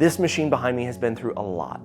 This machine behind me has been through a lot.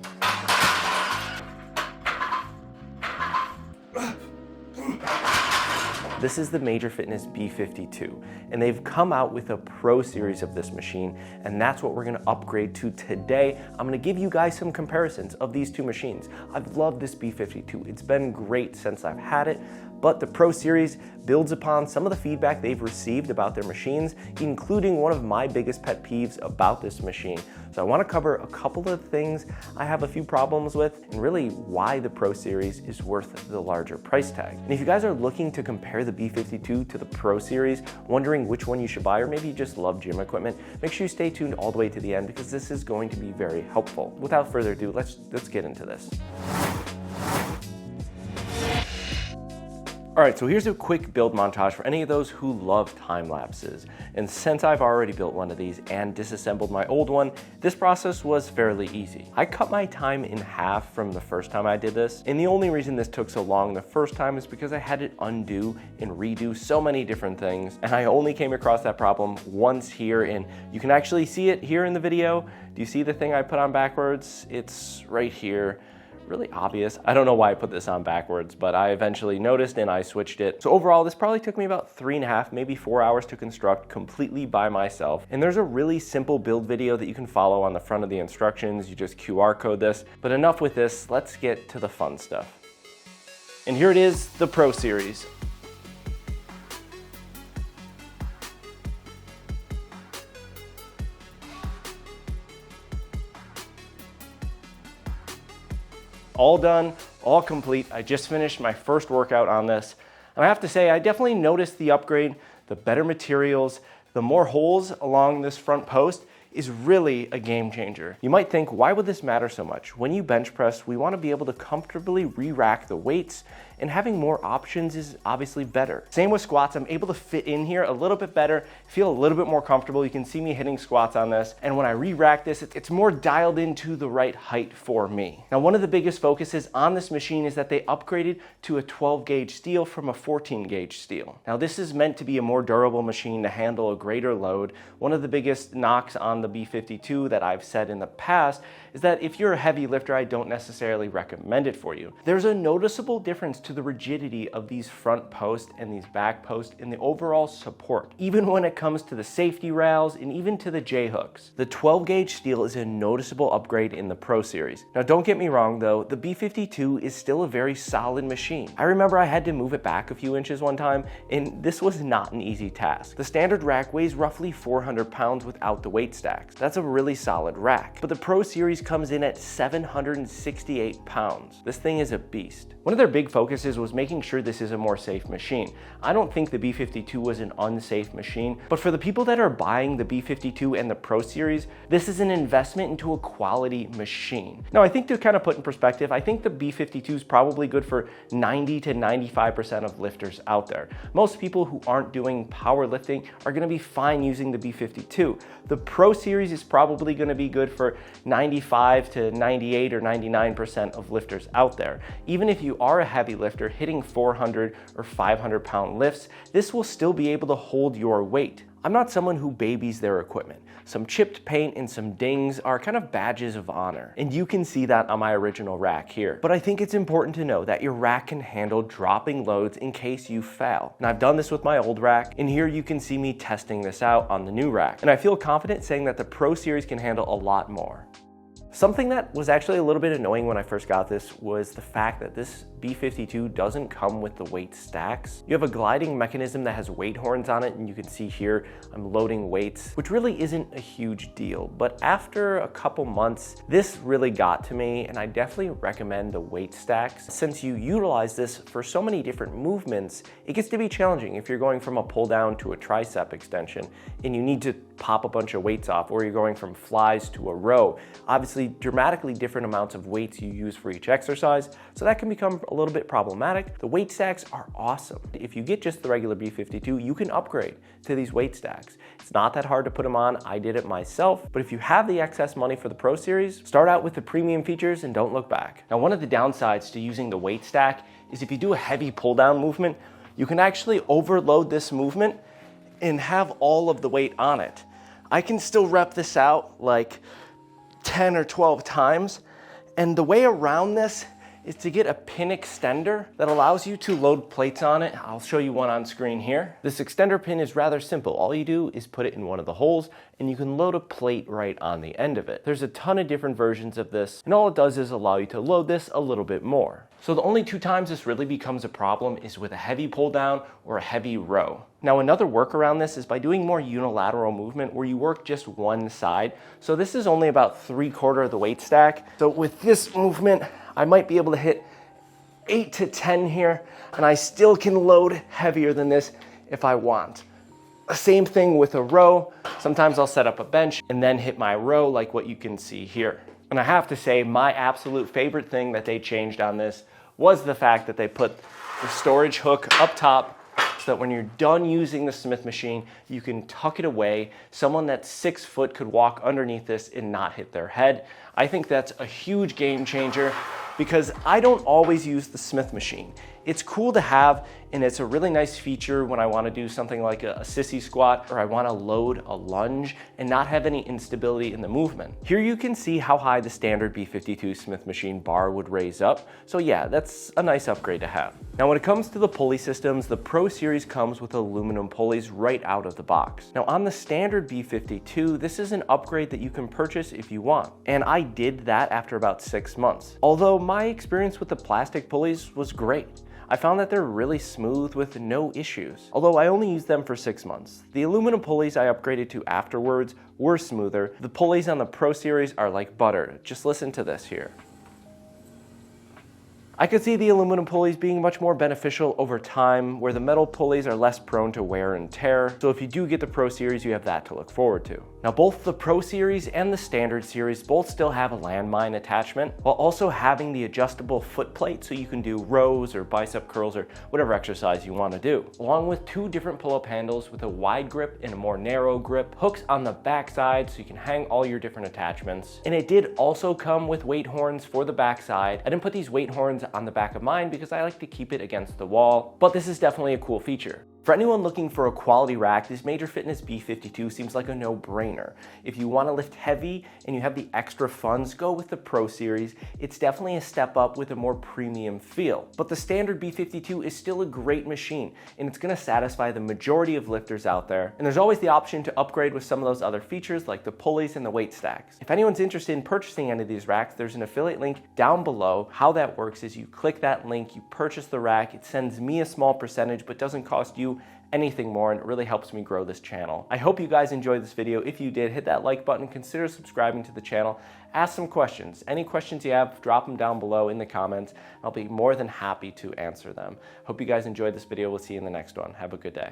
This is the Major Fitness B52, and they've come out with a Pro series of this machine, and that's what we're gonna upgrade to today. I'm gonna give you guys some comparisons of these two machines. I've loved this B52. It's been great since I've had it, but the Pro series builds upon some of the feedback they've received about their machines, including one of my biggest pet peeves about this machine. So I wanna cover a couple of things I have a few problems with, and really why the Pro series is worth the larger price tag. And if you guys are looking to compare the B52 to the Pro series, wondering which one you should buy, or maybe you just love gym equipment, make sure you stay tuned all the way to the end because this is going to be very helpful. Without further ado, let's get into this. All right, so here's a quick build montage for any of those who love time lapses. And since I've already built one of these and disassembled my old one, this process was fairly easy. I cut my time in half from the first time I did this, and the only reason this took so long the first time is because I had to undo and redo so many different things, and I only came across that problem once here, and you can actually see it here in the video. Do you see the thing I put on backwards? It's right here. Really obvious. I don't know why I put this on backwards, but I eventually noticed and I switched it. So overall, this probably took me about 3.5, maybe 4 hours to construct completely by myself. And there's a really simple build video that you can follow on the front of the instructions. You just QR code this. But enough with this, let's get to the fun stuff. And here it is, the Pro series. All done, all complete. I just finished my first workout on this. And I have to say, I definitely noticed the upgrade, the better materials, the more holes along this front post is really a game changer. You might think, why would this matter so much? When you bench press, we want to be able to comfortably re-rack the weights, and having more options is obviously better. Same with squats. I'm able to fit in here a little bit better, feel a little bit more comfortable. You can see me hitting squats on this, and when I re-rack this, it's more dialed into the right height for me. Now, one of the biggest focuses on this machine is that they upgraded to a 12 gauge steel from a 14 gauge steel. Now, this is meant to be a more durable machine to handle a greater load. One of the biggest knocks on the B52 that I've said in the past is that if you're a heavy lifter, I don't necessarily recommend it for you. There's a noticeable difference to the rigidity of these front posts and these back posts and the overall support, even when it comes to the safety rails and even to the J-hooks. The 12 gauge steel is a noticeable upgrade in the Pro series. Now, don't get me wrong though, the B52 is still a very solid machine. I remember I had to move it back a few inches one time, and this was not an easy task. The standard rack weighs roughly 400 pounds without the weight stacks. That's a really solid rack. But the Pro series comes in at 768 pounds. This thing is a beast. One of their big focuses was making sure this is a more safe machine. I don't think the B52 was an unsafe machine, but for the people that are buying the B52 and the Pro series, this is an investment into a quality machine. Now, I think to kind of put in perspective, I think the B52 is probably good for 90 to 95% of lifters out there. Most people who aren't doing powerlifting are gonna be fine using the B52. The Pro series is probably gonna be good for 95 to 98 or 99% of lifters out there. Even if you are a heavy lifter hitting 400 or 500 pound lifts, this will still be able to hold your weight. I'm not someone who babies their equipment. Some chipped paint and some dings are kind of badges of honor, and you can see that on my original rack here. But I think it's important to know that your rack can handle dropping loads in case you fail. And I've done this with my old rack, and here you can see me testing this out on the new rack. And I feel confident saying that the Pro series can handle a lot more. Something that was actually a little bit annoying when I first got this was the fact that this B52 doesn't come with the weight stacks. You have a gliding mechanism that has weight horns on it, and you can see here I'm loading weights, which really isn't a huge deal. But after a couple months, this really got to me, and I definitely recommend the weight stacks. Since you utilize this for so many different movements, it gets to be challenging if you're going from a pull down to a tricep extension and you need to pop a bunch of weights off, or you're going from flies to a row. Obviously, dramatically different amounts of weights you use for each exercise, so that can become a little bit problematic. The weight stacks are awesome. If you get just the regular B52, you can upgrade to these weight stacks. It's not that hard to put them on. I did it myself, but if you have the excess money for the Pro series, start out with the premium features and don't look back. Now, one of the downsides to using the weight stack is if you do a heavy pull down movement, you can actually overload this movement and have all of the weight on it. I can still rep this out like 10 or 12 times. And the way around this is to get a pin extender that allows you to load plates on it. I'll show you one on screen here. This extender pin is rather simple. All you do is put it in one of the holes and you can load a plate right on the end of it. There's a ton of different versions of this, and all it does is allow you to load this a little bit more. So the only two times this really becomes a problem is with a heavy pull down or a heavy row. Now another workaround this is by doing more unilateral movement where you work just one side. So this is only about 3/4 of the weight stack. So with this movement, I might be able to hit 8 to 10 here, and I still can load heavier than this if I want. Same thing with a row. Sometimes I'll set up a bench and then hit my row like what you can see here. And I have to say, my absolute favorite thing that they changed on this was the fact that they put the storage hook up top so that when you're done using the Smith machine, you can tuck it away. Someone that's 6 foot could walk underneath this and not hit their head. I think that's a huge game changer because I don't always use the Smith machine. It's cool to have, and it's a really nice feature when I want to do something like a sissy squat or I want to load a lunge and not have any instability in the movement. Here you can see how high the standard B52 Smith machine bar would raise up. So yeah, that's a nice upgrade to have. Now when it comes to the pulley systems, the Pro Series comes with aluminum pulleys right out of the box. Now on the standard B52, this is an upgrade that you can purchase if you want. And I did that after about 6 months. Although my experience with the plastic pulleys was great. I found that they're really smooth with no issues, although I only used them for 6 months. The aluminum pulleys I upgraded to afterwards were smoother. The pulleys on the Pro Series are like butter. Just listen to this here. I could see the aluminum pulleys being much more beneficial over time, where the metal pulleys are less prone to wear and tear. So if you do get the Pro Series, you have that to look forward to. Now both the Pro Series and the Standard Series both still have a landmine attachment, while also having the adjustable foot plate so you can do rows or bicep curls or whatever exercise you want to do. Along with 2 different pull-up handles with a wide grip and a more narrow grip, hooks on the back side so you can hang all your different attachments. And it did also come with weight horns for the back side. I didn't put these weight horns on the back of mine because I like to keep it against the wall, but this is definitely a cool feature. For anyone looking for a quality rack, this Major Fitness B52 seems like a no-brainer. If you want to lift heavy and you have the extra funds, go with the Pro Series. It's definitely a step up with a more premium feel. But the standard B52 is still a great machine, and it's going to satisfy the majority of lifters out there. And there's always the option to upgrade with some of those other features like the pulleys and the weight stacks. If anyone's interested in purchasing any of these racks, there's an affiliate link down below. How that works is you click that link, you purchase the rack, it sends me a small percentage but doesn't cost you anything more, and it really helps me grow this channel. I hope you guys enjoyed this video. If you did, hit that like button, consider subscribing to the channel, ask some questions. Any questions you have, drop them down below in the comments. I'll be more than happy to answer them. Hope you guys enjoyed this video. We'll see you in the next one. Have a good day.